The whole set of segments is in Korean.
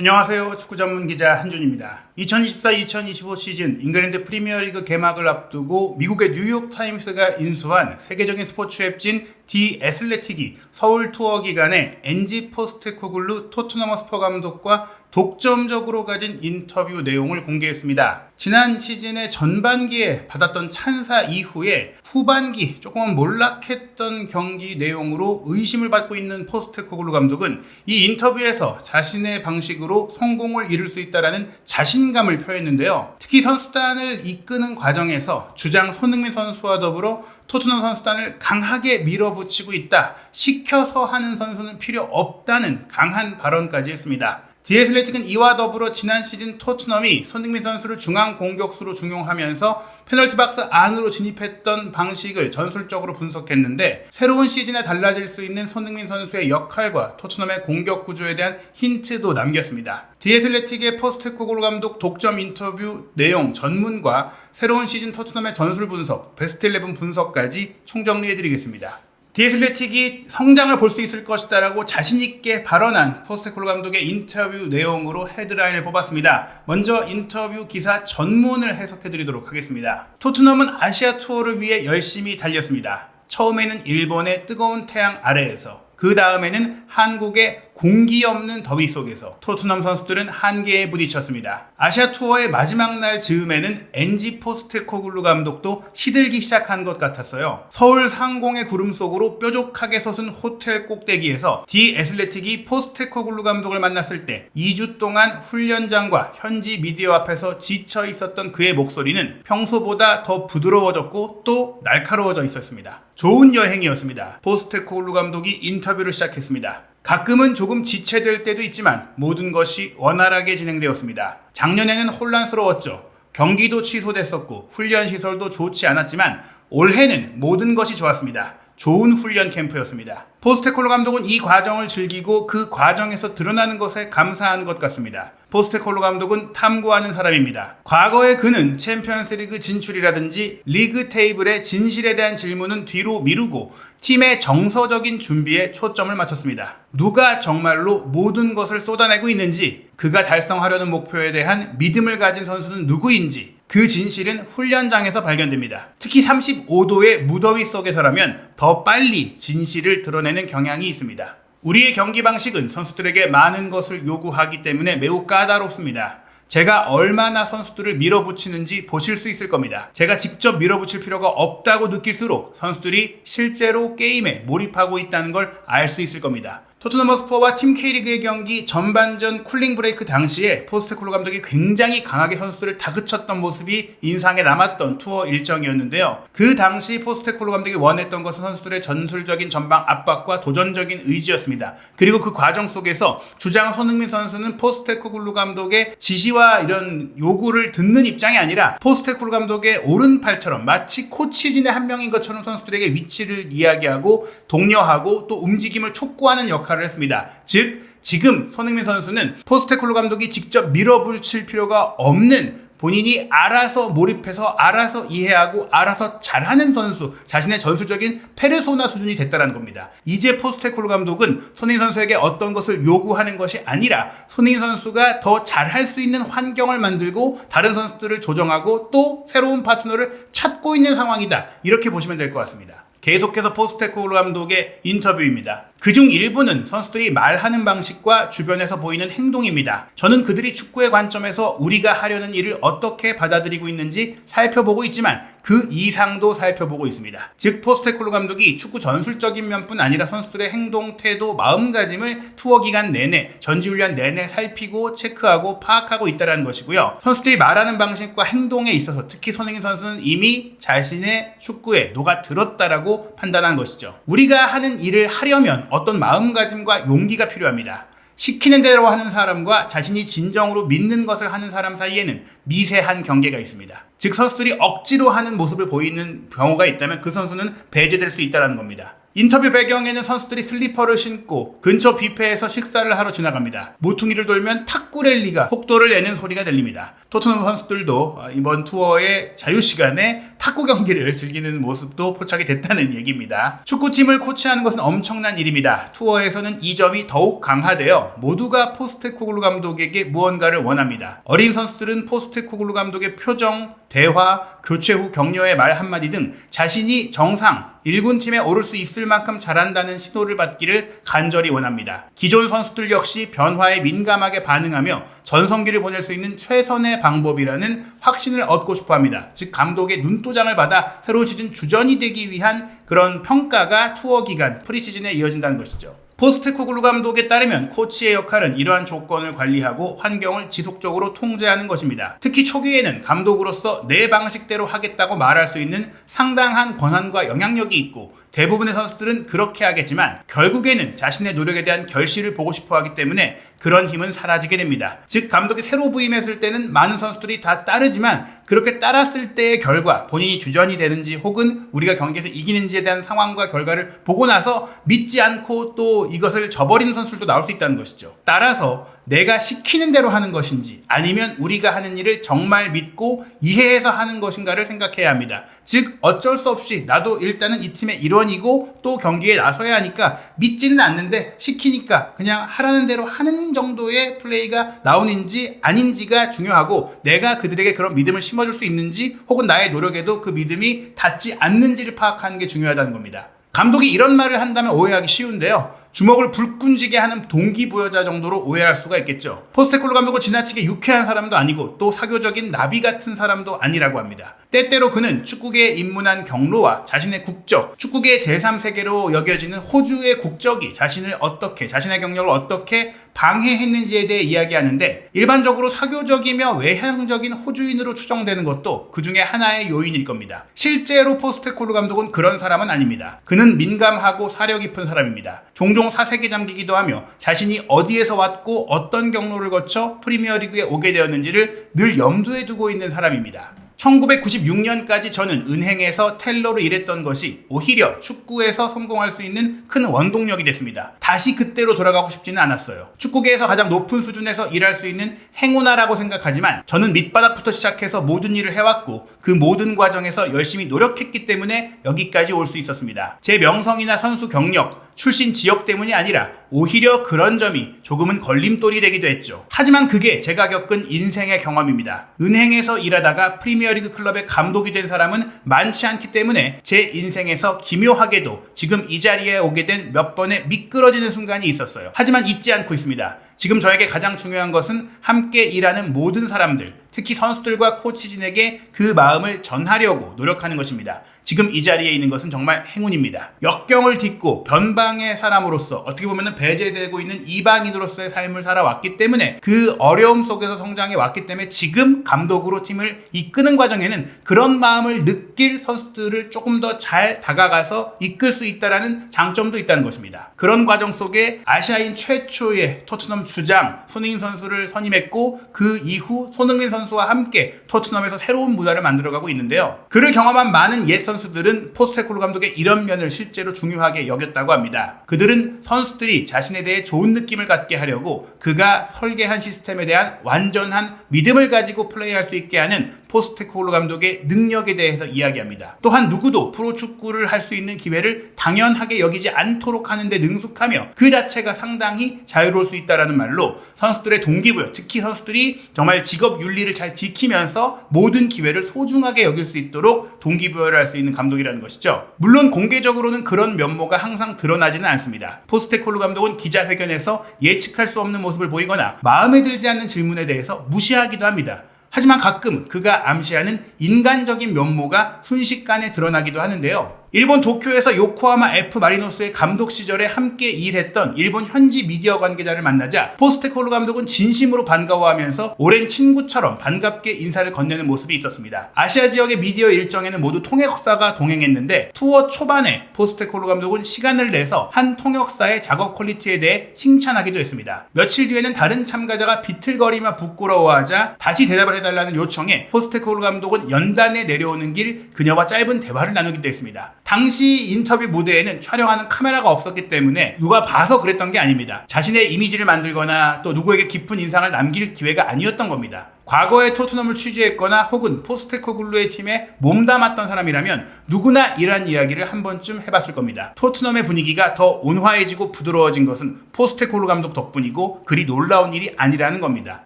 안녕하세요. 축구 전문 기자 한준입니다. 2024-2025 시즌 잉글랜드 프리미어리그 개막을 앞두고 미국의 뉴욕타임스가 인수한 세계적인 스포츠 웹진 디 애슬레틱이 서울 투어 기간에 엔지 포스테코글루 토트넘 허스퍼 감독과 독점적으로 가진 인터뷰 내용을 공개했습니다. 지난 시즌의 전반기에 받았던 찬사 이후에 후반기 조금은 몰락했던 경기 내용으로 의심을 받고 있는 포스테코글루 감독은 이 인터뷰에서 자신의 방식으로 성공을 이룰 수 있다는 자신감을 표했는데요. 특히 선수단을 이끄는 과정에서 주장 손흥민 선수와 더불어 토트넘 선수단을 강하게 밀어붙이고 있다. 시켜서 하는 선수는 필요 없다는 강한 발언까지 했습니다. 디 애슬레틱은 이와 더불어 지난 시즌 토트넘이 손흥민 선수를 중앙 공격수로 중용하면서 페널티 박스 안으로 진입했던 방식을 전술적으로 분석했는데 새로운 시즌에 달라질 수 있는 손흥민 선수의 역할과 토트넘의 공격 구조에 대한 힌트도 남겼습니다. 디 애슬레틱의 포스테코글루 감독 독점 인터뷰 내용 전문과 새로운 시즌 토트넘의 전술 분석, 베스트 11 분석까지 총정리해드리겠습니다. 디 애슬레틱이 성장을 볼 수 있을 것이다 라고 자신있게 발언한 포스테코글루 감독의 인터뷰 내용으로 헤드라인을 뽑았습니다. 먼저 인터뷰 기사 전문을 해석해드리도록 하겠습니다. 토트넘은 아시아 투어를 위해 열심히 달렸습니다. 처음에는 일본의 뜨거운 태양 아래에서, 그 다음에는 한국의 공기 없는 더위 속에서 토트넘 선수들은 한계에 부딪혔습니다. 아시아 투어의 마지막 날 즈음에는 엔지 포스테코글루 감독도 시들기 시작한 것 같았어요. 서울 상공의 구름 속으로 뾰족하게 솟은 호텔 꼭대기에서 디 애슬레틱이 포스테코글루 감독을 만났을 때 2주 동안 훈련장과 현지 미디어 앞에서 지쳐 있었던 그의 목소리는 평소보다 더 부드러워졌고 또 날카로워져 있었습니다. 좋은 여행이었습니다. 포스테코글루 감독이 인터뷰를 시작했습니다. 가끔은 조금 지체될 때도 있지만 모든 것이 원활하게 진행되었습니다. 작년에는 혼란스러웠죠. 경기도 취소됐었고 훈련 시설도 좋지 않았지만 올해는 모든 것이 좋았습니다. 좋은 훈련 캠프였습니다. 포스테코글루 감독은 이 과정을 즐기고 그 과정에서 드러나는 것에 감사한 것 같습니다. 포스테코글루 감독은 탐구하는 사람입니다. 과거에 그는 챔피언스리그 진출이라든지 리그 테이블의 진실에 대한 질문은 뒤로 미루고 팀의 정서적인 준비에 초점을 맞췄습니다. 누가 정말로 모든 것을 쏟아내고 있는지, 그가 달성하려는 목표에 대한 믿음을 가진 선수는 누구인지, 그 진실은 훈련장에서 발견됩니다. 특히 35도의 무더위 속에서라면 더 빨리 진실을 드러내는 경향이 있습니다. 우리의 경기 방식은 선수들에게 많은 것을 요구하기 때문에 매우 까다롭습니다. 제가 얼마나 선수들을 밀어붙이는지 보실 수 있을 겁니다. 제가 직접 밀어붙일 필요가 없다고 느낄수록 선수들이 실제로 게임에 몰입하고 있다는 걸 알 수 있을 겁니다. 토트넘 허스퍼와 팀 K리그의 경기 전반전 쿨링 브레이크 당시에 포스테코글루 감독이 굉장히 강하게 선수들을 다그쳤던 모습이 인상에 남았던 투어 일정이었는데요. 그 당시 포스테코글루 감독이 원했던 것은 선수들의 전술적인 전방 압박과 도전적인 의지였습니다. 그리고 그 과정 속에서 주장 손흥민 선수는 포스테코글루 감독의 지시와 이런 요구를 듣는 입장이 아니라 포스테코글루 감독의 오른팔처럼 마치 코치진의 한 명인 것처럼 선수들에게 위치를 이야기하고 독려하고 또 움직임을 촉구하는 역할을 했습니다. 즉 지금 손흥민 선수는 포스테코글루 감독이 직접 밀어붙일 필요가 없는, 본인이 알아서 몰입해서 알아서 이해하고 알아서 잘하는 선수, 자신의 전술적인 페르소나 수준이 됐다는 겁니다. 이제 포스테코글루 감독은 손흥민 선수에게 어떤 것을 요구하는 것이 아니라 손흥민 선수가 더 잘할 수 있는 환경을 만들고 다른 선수들을 조정하고 또 새로운 파트너를 찾고 있는 상황이다. 이렇게 보시면 될 것 같습니다. 계속해서 포스테코글루 감독의 인터뷰입니다. 그중 일부는 선수들이 말하는 방식과 주변에서 보이는 행동입니다. 저는 그들이 축구의 관점에서 우리가 하려는 일을 어떻게 받아들이고 있는지 살펴보고 있지만 그 이상도 살펴보고 있습니다. 즉 포스테코글루 감독이 축구 전술적인 면뿐 아니라 선수들의 행동, 태도, 마음가짐을 투어 기간 내내, 전지훈련 내내 살피고 체크하고 파악하고 있다는 것이고요. 선수들이 말하는 방식과 행동에 있어서 특히 손흥민 선수는 이미 자신의 축구에 녹아들었다라고 판단한 것이죠. 우리가 하는 일을 하려면 어떤 마음가짐과 용기가 필요합니다. 시키는 대로 하는 사람과 자신이 진정으로 믿는 것을 하는 사람 사이에는 미세한 경계가 있습니다. 즉 선수들이 억지로 하는 모습을 보이는 경우가 있다면 그 선수는 배제될 수 있다는 겁니다. 인터뷰 배경에는 선수들이 슬리퍼를 신고 근처 뷔페에서 식사를 하러 지나갑니다. 모퉁이를 돌면 탁구 랠리가 속도를 내는 소리가 들립니다. 토트넘 선수들도 이번 투어의 자유시간에 탁구 경기를 즐기는 모습도 포착이 됐다는 얘기입니다. 축구팀을 코치하는 것은 엄청난 일입니다. 투어에서는 이 점이 더욱 강화되어 모두가 포스테코글루 감독에게 무언가를 원합니다. 어린 선수들은 포스테코글루 감독의 표정, 대화, 교체 후 격려의 말 한마디 등 자신이 정상 1군 팀에 오를 수 있을 만큼 잘한다는 신호를 받기를 간절히 원합니다. 기존 선수들 역시 변화에 민감하게 반응하며 전성기를 보낼 수 있는 최선의 방법이라는 확신을 얻고 싶어합니다. 즉 감독의 눈도장을 받아 새로운 시즌 주전이 되기 위한 그런 평가가 투어 기간 프리시즌에 이어진다는 것이죠. 포스테코글루 감독에 따르면 코치의 역할은 이러한 조건을 관리하고 환경을 지속적으로 통제하는 것입니다. 특히 초기에는 감독으로서 내 방식대로 하겠다고 말할 수 있는 상당한 권한과 영향력이 있고 대부분의 선수들은 그렇게 하겠지만 결국에는 자신의 노력에 대한 결실을 보고 싶어 하기 때문에 그런 힘은 사라지게 됩니다. 즉 감독이 새로 부임했을 때는 많은 선수들이 다 따르지만 그렇게 따랐을 때의 결과 본인이 주전이 되는지 혹은 우리가 경기에서 이기는지에 대한 상황과 결과를 보고 나서 믿지 않고 또 이것을 저버리는 선수들도 나올 수 있다는 것이죠. 따라서 내가 시키는 대로 하는 것인지 아니면 우리가 하는 일을 정말 믿고 이해해서 하는 것인가를 생각해야 합니다. 즉 어쩔 수 없이 나도 일단은 이 팀의 일원이고 또 경기에 나서야 하니까 믿지는 않는데 시키니까 그냥 하라는 대로 하는 정도의 플레이가 나오는지 아닌지가 중요하고 내가 그들에게 그런 믿음을 심어줄 수 있는지 혹은 나의 노력에도 그 믿음이 닿지 않는지를 파악하는 게 중요하다는 겁니다. 감독이 이런 말을 한다면 오해하기 쉬운데요. 주먹을 불끈지게 하는 동기부여자 정도로 오해할 수가 있겠죠. 포스테코글루 감독은 지나치게 유쾌한 사람도 아니고 또 사교적인 나비 같은 사람도 아니라고 합니다. 때때로 그는 축구계에 입문한 경로와 자신의 국적, 축구계의 제3세계로 여겨지는 호주의 국적이 자신의 경력을 어떻게 방해했는지에 대해 이야기하는데 일반적으로 사교적이며 외향적인 호주인으로 추정되는 것도 그 중에 하나의 요인일 겁니다. 실제로 포스테코글루 감독은 그런 사람은 아닙니다. 그는 민감하고 사려 깊은 사람입니다. 종종 사색에 잠기기도 하며 자신이 어디에서 왔고 어떤 경로를 거쳐 프리미어리그에 오게 되었는지를 늘 염두에 두고 있는 사람입니다. 1996년까지 저는 은행에서 텔러로 일했던 것이 오히려 축구에서 성공할 수 있는 큰 원동력이 됐습니다. 다시 그때로 돌아가고 싶지는 않았어요. 축구계에서 가장 높은 수준에서 일할 수 있는 행운아라고 생각하지만 저는 밑바닥부터 시작해서 모든 일을 해왔고 그 모든 과정에서 열심히 노력했기 때문에 여기까지 올 수 있었습니다. 제 명성이나 선수 경력, 출신 지역 때문이 아니라 오히려 그런 점이 조금은 걸림돌이 되기도 했죠. 하지만 그게 제가 겪은 인생의 경험입니다. 은행에서 일하다가 프리미어리그 클럽의 감독이 된 사람은 많지 않기 때문에 제 인생에서 기묘하게도 지금 이 자리에 오게 된 몇 번의 미끄러지는 순간이 있었어요. 하지만 잊지 않고 있습니다. 지금 저에게 가장 중요한 것은 함께 일하는 모든 사람들, 특히 선수들과 코치진에게 그 마음을 전하려고 노력하는 것입니다. 지금 이 자리에 있는 것은 정말 행운입니다. 역경을 딛고 변방의 사람으로서 어떻게 보면 배제되고 있는 이방인으로서의 삶을 살아왔기 때문에 그 어려움 속에서 성장해 왔기 때문에 지금 감독으로 팀을 이끄는 과정에는 그런 마음을 느낄 선수들을 조금 더 잘 다가가서 이끌 수 있다는 장점도 있다는 것입니다. 그런 과정 속에 아시아인 최초의 토트넘 주장 손흥민 선수를 선임했고 그 이후 손흥민 선수와 함께 토트넘에서 새로운 문화를 만들어가고 있는데요. 그를 경험한 많은 옛 선수들은 포스테코글루 감독의 이런 면을 실제로 중요하게 여겼다고 합니다. 그들은 선수들이 자신에 대해 좋은 느낌을 갖게 하려고 그가 설계한 시스템에 대한 완전한 믿음을 가지고 플레이할 수 있게 하는 포스테코글루 감독의 능력에 대해서 이야기합니다. 또한 누구도 프로축구를 할 수 있는 기회를 당연하게 여기지 않도록 하는데 능숙하며 그 자체가 상당히 자유로울 수 있다는 말로 선수들의 동기부여, 특히 선수들이 정말 직업 윤리를 잘 지키면서 모든 기회를 소중하게 여길 수 있도록 동기부여를 할 수 있는 감독이라는 것이죠. 물론 공개적으로는 그런 면모가 항상 드러나지는 않습니다. 포스테코글루 감독은 기자회견에서 예측할 수 없는 모습을 보이거나 마음에 들지 않는 질문에 대해서 무시하기도 합니다. 하지만 가끔 그가 암시하는 인간적인 면모가 순식간에 드러나기도 하는데요. 일본 도쿄에서 요코하마 F 마리노스의 감독 시절에 함께 일했던 일본 현지 미디어 관계자를 만나자 포스테코글루 감독은 진심으로 반가워하면서 오랜 친구처럼 반갑게 인사를 건네는 모습이 있었습니다. 아시아 지역의 미디어 일정에는 모두 통역사가 동행했는데 투어 초반에 포스테코글루 감독은 시간을 내서 한 통역사의 작업 퀄리티에 대해 칭찬하기도 했습니다. 며칠 뒤에는 다른 참가자가 비틀거리며 부끄러워하자 다시 대답을 해달라는 요청에 포스테코글루 감독은 연단에 내려오는 길 그녀와 짧은 대화를 나누기도 했습니다. 당시 인터뷰 무대에는 촬영하는 카메라가 없었기 때문에 누가 봐서 그랬던 게 아닙니다. 자신의 이미지를 만들거나 또 누구에게 깊은 인상을 남길 기회가 아니었던 겁니다. 과거에 토트넘을 취재했거나 혹은 포스테코글루의 팀에 몸담았던 사람이라면 누구나 이러한 이야기를 한 번쯤 해봤을 겁니다. 토트넘의 분위기가 더 온화해지고 부드러워진 것은 포스테코글루 감독 덕분이고 그리 놀라운 일이 아니라는 겁니다.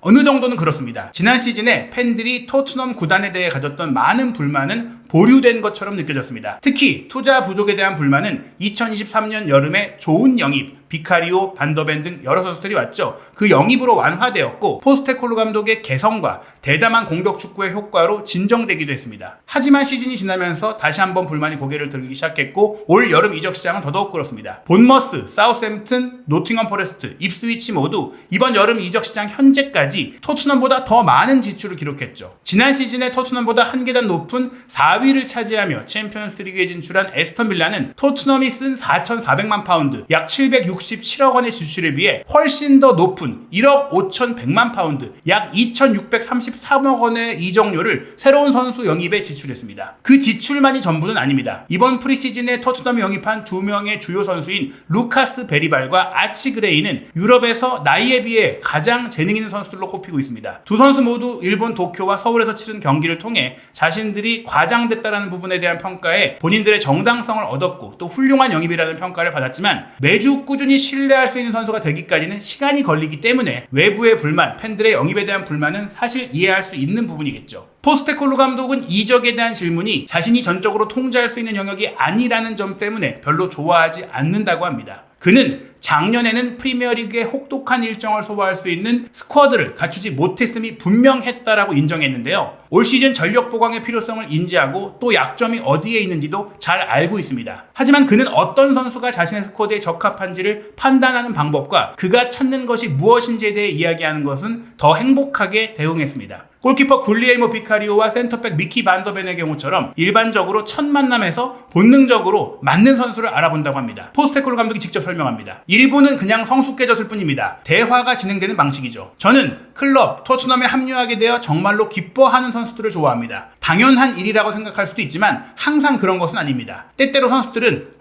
어느 정도는 그렇습니다. 지난 시즌에 팬들이 토트넘 구단에 대해 가졌던 많은 불만은 보류된 것처럼 느껴졌습니다. 특히 투자 부족에 대한 불만은 2023년 여름에 좋은 영입, 비카리오, 반더벤 등 여러 선수들이 왔죠. 그 영입으로 완화되었고 포스테코글루 감독의 개성과 대담한 공격 축구의 효과로 진정되기도 했습니다. 하지만 시즌이 지나면서 다시 한번 불만이 고개를 들기 시작했고 올 여름 이적 시장은 더더욱 그렇습니다. 본머스, 사우스햄튼, 노팅엄 포레스트, 입스위치 모두 이번 여름 이적 시장 현재까지 토트넘보다 더 많은 지출을 기록했죠. 지난 시즌에 토트넘보다 한 계단 높은 4위를 차지하며 챔피언스 리그에 진출한 에스턴 빌라는 토트넘이 쓴 4,400만 파운드, 약 767억 원의 지출에 비해 훨씬 더 높은 1억 5,100만 파운드, 약 2,633억 원의 이적료를 새로운 선수 영입에 지출했습니다. 그 지출만이 전부는 아닙니다. 이번 프리시즌에 토트넘이 영입한 2명의 주요 선수인 루카스 베리발과 아치 그레이는 유럽에서 나이에 비해 가장 재능 있는 선수들로 꼽히고 있습니다. 두 선수 모두 일본 도쿄와 서울에서 치른 경기를 통해 자신들이 과장됐다는 부분에 대한 평가에 본인들의 정당성을 얻었고 또 훌륭한 영입이라는 평가를 받았지만 매주 꾸준히 신뢰할 수 있는 선수가 되기까지는 시간이 걸리기 때문에 외부의 불만, 팬들의 영입에 대한 불만은 사실 이해할 수 있는 부분이겠죠. 포스테코글루 감독은 이적에 대한 질문이 자신이 전적으로 통제할 수 있는 영역이 아니라는 점 때문에 별로 좋아하지 않는다고 합니다. 그는 작년에는 프리미어리그의 혹독한 일정을 소화할 수 있는 스쿼드를 갖추지 못했음이 분명했다라고 인정했는데요. 올 시즌 전력 보강의 필요성을 인지하고 또 약점이 어디에 있는지도 잘 알고 있습니다. 하지만 그는 어떤 선수가 자신의 스쿼드에 적합한지를 판단하는 방법과 그가 찾는 것이 무엇인지에 대해 이야기하는 것은 더 행복하게 대응했습니다. 골키퍼 굴리엘모 비카리오와 센터백 미키 반더벤의 경우처럼 일반적으로 첫 만남에서 본능적으로 맞는 선수를 알아본다고 합니다. 포스테코글루 감독이 직접 설명합니다. 일부는 그냥 성숙해졌을 뿐입니다. 대화가 진행되는 방식이죠. 저는 클럽 토트넘에 합류하게 되어 정말로 기뻐하는 선수들을 좋아합니다. 당연한 일이라고 생각할 수도 있지만 항상 그런 것은 아닙니다. 때때로 선수들은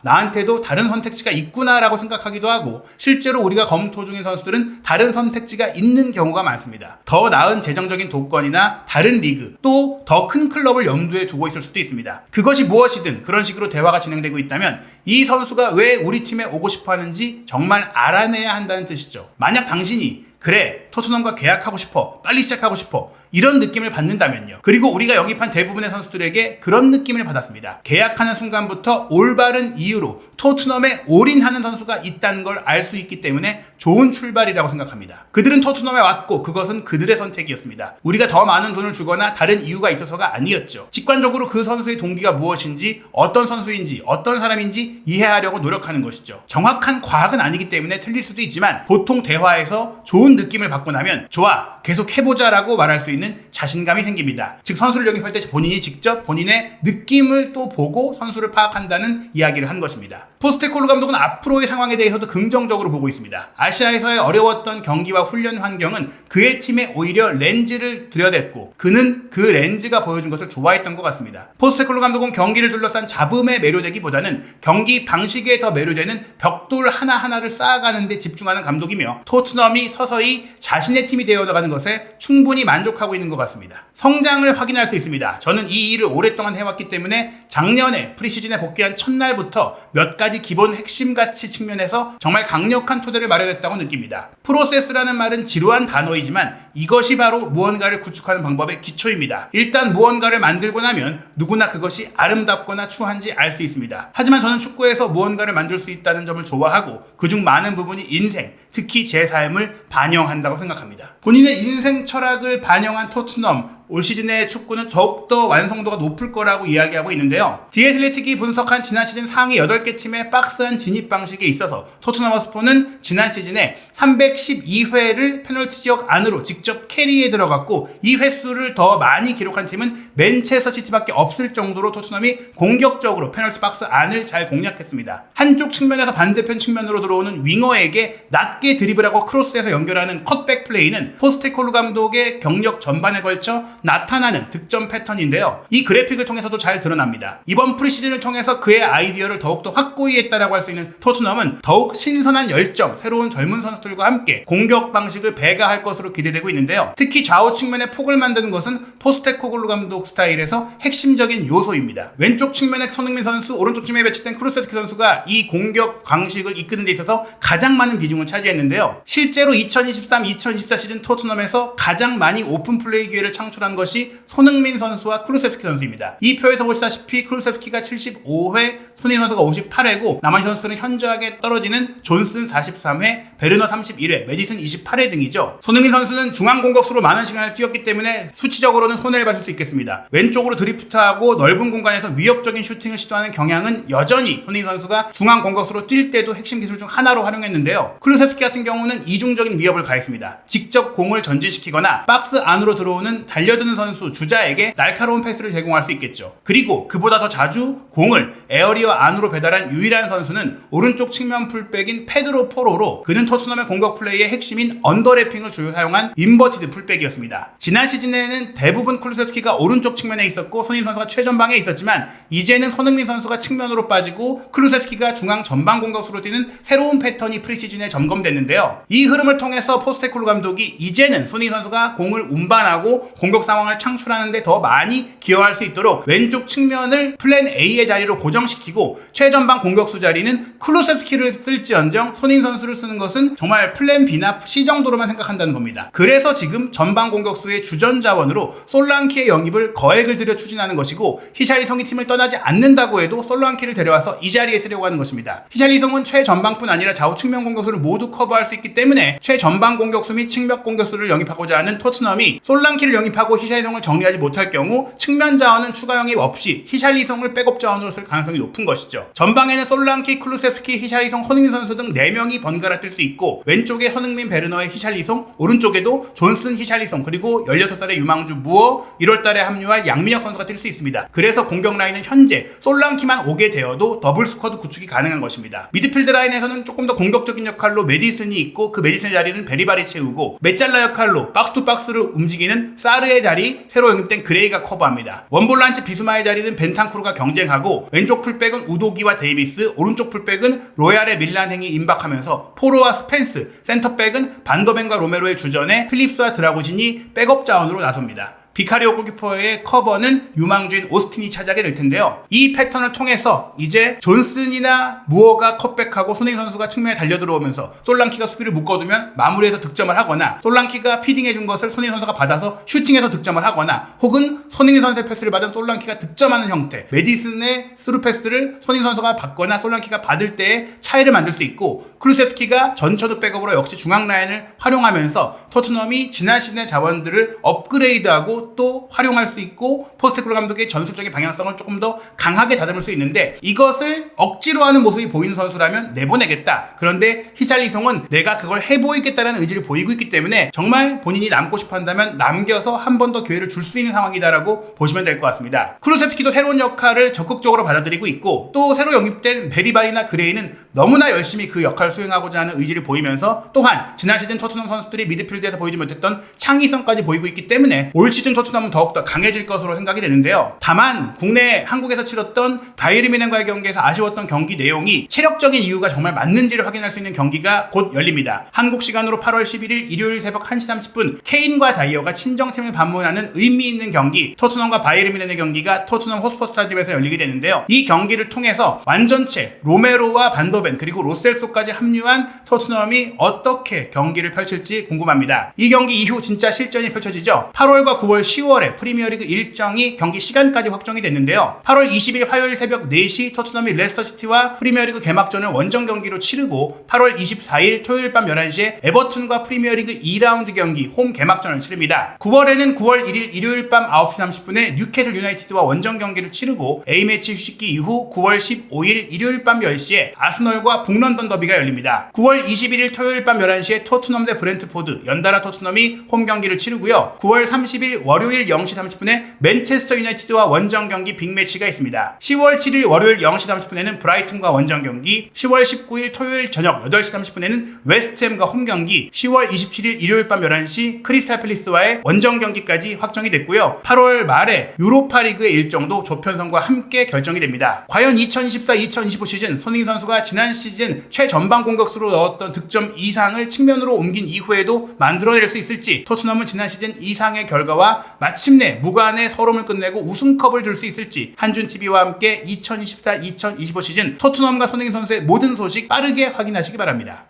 나한테도 다른 선택지가 있구나라고 생각하기도 하고 실제로 우리가 검토 중인 선수들은 다른 선택지가 있는 경우가 많습니다. 더 나은 재정적인 조건이나 다른 리그 또 더 큰 클럽을 염두에 두고 있을 수도 있습니다. 그것이 무엇이든 그런 식으로 대화가 진행되고 있다면 이 선수가 왜 우리 팀에 오고 싶어 하는지 정말 알아내야 한다는 뜻이죠. 만약 당신이 그래, 토트넘과 계약하고 싶어, 빨리 시작하고 싶어 이런 느낌을 받는다면요. 그리고 우리가 영입한 대부분의 선수들에게 그런 느낌을 받았습니다. 계약하는 순간부터 올바른 이유로 토트넘에 올인하는 선수가 있다는 걸 알 수 있기 때문에 좋은 출발이라고 생각합니다. 그들은 토트넘에 왔고 그것은 그들의 선택이었습니다. 우리가 더 많은 돈을 주거나 다른 이유가 있어서가 아니었죠. 직관적으로 그 선수의 동기가 무엇인지, 어떤 선수인지, 어떤 사람인지 이해하려고 노력하는 것이죠. 정확한 과학은 아니기 때문에 틀릴 수도 있지만 보통 대화에서 좋은 느낌을 받고 나면 좋아, 계속 해보자라고 말할 수 있는 자신감이 생깁니다. 즉 선수를 영입할 때 본인이 직접 본인의 느낌을 또 보고 선수를 파악한다는 이야기를 한 것입니다. 포스테코글루 감독은 앞으로의 상황에 대해서도 긍정적으로 보고 있습니다. 아시아에서의 어려웠던 경기와 훈련 환경은 그의 팀에 오히려 렌즈를 들여댔고 그는 그 렌즈가 보여준 것을 좋아했던 것 같습니다. 포스테코글루 감독은 경기를 둘러싼 잡음에 매료되기보다는 경기 방식에 더 매료되는 벽돌 하나하나를 쌓아가는 데 집중하는 감독이며 토트넘이 서서히 자신의 팀이 되어가는 것에 충분히 만족하고 있는 것 같습니다. 성장을 확인할 수 있습니다. 저는 이 일을 오랫동안 해왔기 때문에 작년에 프리시즌에 복귀한 첫날부터 몇 가지 기본 핵심 가치 측면에서 정말 강력한 토대를 마련했다고 느낍니다. 프로세스라는 말은 지루한 단어이지만 이것이 바로 무언가를 구축하는 방법의 기초입니다. 일단 무언가를 만들고 나면 누구나 그것이 아름답거나 추한지 알 수 있습니다. 하지만 저는 축구에서 무언가를 만들 수 있다는 점을 좋아하고 그중 많은 부분이 인생, 특히 제 삶을 반영한다고 생각합니다. 본인의 인생 철학을 반영한 토트넘, 올 시즌의 축구는 더욱더 완성도가 높을 거라고 이야기하고 있는데요. 디애슬레틱이 분석한 지난 시즌 상위 8개 팀의 박스한 진입 방식에 있어서 토트넘 허스퍼는 지난 시즌에 312회를 페널티 지역 안으로 직접 캐리에 들어갔고 이 횟수를 더 많이 기록한 팀은 맨체스터 시티밖에 없을 정도로 토트넘이 공격적으로 페널티 박스 안을 잘 공략했습니다. 한쪽 측면에서 반대편 측면으로 들어오는 윙어에게 낮게 드리블하고 크로스해서 연결하는 컷백 플레이는 포스테코글루 감독의 경력 전반에 걸쳐 나타나는 득점 패턴인데요. 이 그래픽을 통해서도 잘 드러납니다. 이번 프리시즌을 통해서 그의 아이디어를 더욱더 확고히 했다라고 할 수 있는 토트넘은 더욱 신선한 열정, 새로운 젊은 선수들과 함께 공격 방식을 배가할 것으로 기대되고 있는데요. 특히 좌우 측면에 폭을 만드는 것은 포스테코글루 감독 스타일에서 핵심적인 요소입니다. 왼쪽 측면에 손흥민 선수, 오른쪽 측면에 배치된 쿠루세스키 선수가 이 공격 방식을 이끄는 데 있어서 가장 많은 비중을 차지했는데요. 실제로 2023-2024 시즌 토트넘에서 가장 많이 오픈 플레이 기회를 창출한 것이 손흥민 선수와 쿠루세스키 선수입니다. 이 표에서 보시다시피 쿠루세스키가 75회, 손흥민 선수가 58회고 나머지 선수들은 현저하게 떨어지는 존슨 43회, 베르너 31회, 메디슨 28회 등이죠. 손흥민 선수는 중앙 공격수로 많은 시간을 뛰었기 때문에 수치적으로는 손해를 받을 수 있겠습니다. 왼쪽으로 드리프트하고 넓은 공간에서 위협적인 슈팅을 시도하는 경향은 여전히 손흥민 선수가 중앙 공격수로 뛸 때도 핵심 기술 중 하나로 활용했는데요. 쿠루세스키 같은 경우는 이중적인 위협을 가했습니다. 직접 공을 전진시키거나 박스 안으로 들어오는 달려드는 선수 주자에게 날카로운 패스를 제공할 수 있겠죠. 그리고 그보다 더 자주 공을 에어리어 안으로 배달한 유일한 선수는 오른쪽 측면 풀백인 페드로 포로로, 그는 토트넘의 공격 플레이의 핵심인 언더래핑을 주로 사용한 인버티드 풀백이었습니다. 지난 시즌에는 대부분 쿠루세스키가 오른쪽 측면에 있었고 손흥민 선수가 최전방에 있었지만 이제는 손흥민 선수가 측면으로 빠지고 쿠루세스키가 중앙 전방 공격수로 뛰는 새로운 패턴이 프리시즌에 점검됐는데요. 이 흐름을 통해서 포스테코글루 감독이 이제는 손흥민 선수가 공을 운반하고 공격 상황을 창출하는 데 더 많이 기여할 수 있도록 왼쪽 측면을 플랜 A의 자리로 고정시키고 최전방 공격수 자리는 쿠루세스키를 쓸지언정 손흥민 선수를 쓰는 것은 정말 플랜 B나 C 정도로만 생각한다는 겁니다. 그래서 지금 전방 공격수의 주전 자원으로 솔랑키의 영입을 거액을 들여 추진하는 것이고, 히샬리송이 팀을 떠나지 않는다고 해도 솔랑키를 데려와서 이 자리에 쓰려고 하는 것입니다. 히샬리송은 최전방뿐 아니라 좌우 측면 공격수를 모두 커버할 수 있기 때문에 최전방 공격수 및 측면 공격수를 영입하고자 하는 토트넘이 솔랑키를 영입하고 히샬리송을 정리하지 못할 경우 측면 자원은 추가 영입 없이 히샬리송을 백업 자원으로 쓸 가능성이 높은 것이죠. 전방에는 솔랑키, 쿠루세스키, 히샬리송, 손흥민 선수 등 4명이 번갈아 뛸 수 있고, 왼쪽에 손흥민, 베르너의 히샬리송, 오른쪽에도 존슨, 히샬리송, 그리고 16살의 유망주 무어, 1월달에 합류할 양민혁 선수가 뛸 수 있습니다. 그래서 공격 라인은 현재 솔랑키만 오게 되어도 더블 스쿼드 구축이 가능한 것입니다. 미드필드 라인에서는 조금 더 공격적인 역할로 메디슨이 있고, 그 메디슨의 자리는 베리바리 채우고, 메짤라 역할로 박스 투 박스를 움직이는 사르의 자리 새로 영입된 그레이가 커버합니다. 원볼란치 비수마의 자리는 벤탄쿠르가 경쟁하고, 왼쪽 풀백은 우도기와 데이비스, 오른쪽 풀백은 로얄의 밀란행이 임박하면서 포로와 스펜스, 센터백은 반더벤과 로메로의 주전에 필립스와 드라고진이 백업 자원으로 나섭니다. 비카리오 골키퍼의 커버는 유망주인 오스틴이 차지하게 될 텐데요. 이 패턴을 통해서 이제 존슨이나 무어가 컷백하고 손흥민 선수가 측면에 달려들어오면서 솔랑키가 수비를 묶어두면 마무리해서 득점을 하거나, 솔랑키가 피딩해준 것을 손흥민 선수가 받아서 슈팅해서 득점을 하거나, 혹은 손흥민 선수의 패스를 받은 솔랑키가 득점하는 형태, 메디슨의 스루 패스를 손흥민 선수가 받거나 솔랑키가 받을 때의 차이를 만들 수 있고, 쿠루세스키가 전처드 백업으로 역시 중앙 라인을 활용하면서 토트넘이 지난 시즌의 자원들을 업그레이드하고 또 활용할 수 있고, 포스테코글루 감독의 전술적인 방향성을 조금 더 강하게 다듬을 수 있는데, 이것을 억지로 하는 모습이 보이는 선수라면 내보내겠다. 그런데 히샬리송은 내가 그걸 해보이겠다는 의지를 보이고 있기 때문에 정말 본인이 남고 싶어 한다면 남겨서 한 번 더 기회를 줄 수 있는 상황이다라고 보시면 될 것 같습니다. 쿠루세스키도 새로운 역할을 적극적으로 받아들이고 있고, 또 새로 영입된 베리바리나 그레이는 너무나 열심히 그 역할을 수행하고자 하는 의지를 보이면서, 또한 지난 시즌 토트넘 선수들이 미드필드에서 보이지 못했던 창의성까지 보이고 있기 때문에 올 시즌 토트넘은 더욱더 강해질 것으로 생각이 되는데요. 다만 국내 한국에서 치렀던 바이에른 뮌헨과의 경기에서 아쉬웠던 경기 내용이 체력적인 이유가 정말 맞는지를 확인할 수 있는 경기가 곧 열립니다. 한국 시간으로 8월 11일 일요일 새벽 1시 30분 케인과 다이어가 친정팀을 방문하는 의미 있는 경기, 토트넘과 바이에른 뮌헨의 경기가 토트넘 호스퍼 스타디움에서 열리게 되는데요. 이 경기를 통해서 완전체 로메로와 반더벤 그리고 로셀소까지 합류한 토트넘이 어떻게 경기를 펼칠지 궁금합니다. 이 경기 이후 진짜 실전이 펼쳐지죠. 8월과 9월 10월에 프리미어리그 일정이 경기 시간까지 확정이 됐는데요. 8월 20일 화요일 새벽 4시 토트넘이 레스터시티와 프리미어리그 개막전을 원정 경기로 치르고, 8월 24일 토요일 밤 11시에 에버튼과 프리미어리그 2라운드 경기 홈 개막전을 치릅니다. 9월에는 9월 1일 일요일 밤 9시 30분에 뉴캐슬 유나이티드와 원정 경기를 치르고, A매치 휴식기 이후 9월 15일 일요일 밤 10시에 아스널과 북런던 더비가 열립니다. 9월 21일 토요일 밤 11시에 토트넘 대 브렌트포드, 연달아 토트넘이 홈 경기를 치르고요. 9월 30일 월요일 0시 30분에 맨체스터 유나이티드와 원정 경기 빅매치가 있습니다. 10월 7일 월요일 0시 30분에는 브라이튼과 원정 경기, 10월 19일 토요일 저녁 8시 30분에는 웨스트햄과 홈 경기, 10월 27일 일요일 밤 11시 크리스탈 팰리스와의 원정 경기까지 확정이 됐고요. 8월 말에 유로파리그의 일정도 조편성과 함께 결정이 됩니다. 과연 2024-2025 시즌 손흥민 선수가 지난 시즌 최전방 공격수로 넣었던 득점 이상을 측면으로 옮긴 이후에도 만들어낼 수 있을지, 토트넘은 지난 시즌 이상의 결과와 마침내 무관의 서름을 끝내고 우승컵을 줄 수 있을지, 한준TV와 함께 2024-2025 시즌 토트넘과 손흥민 선수의 모든 소식 빠르게 확인하시기 바랍니다.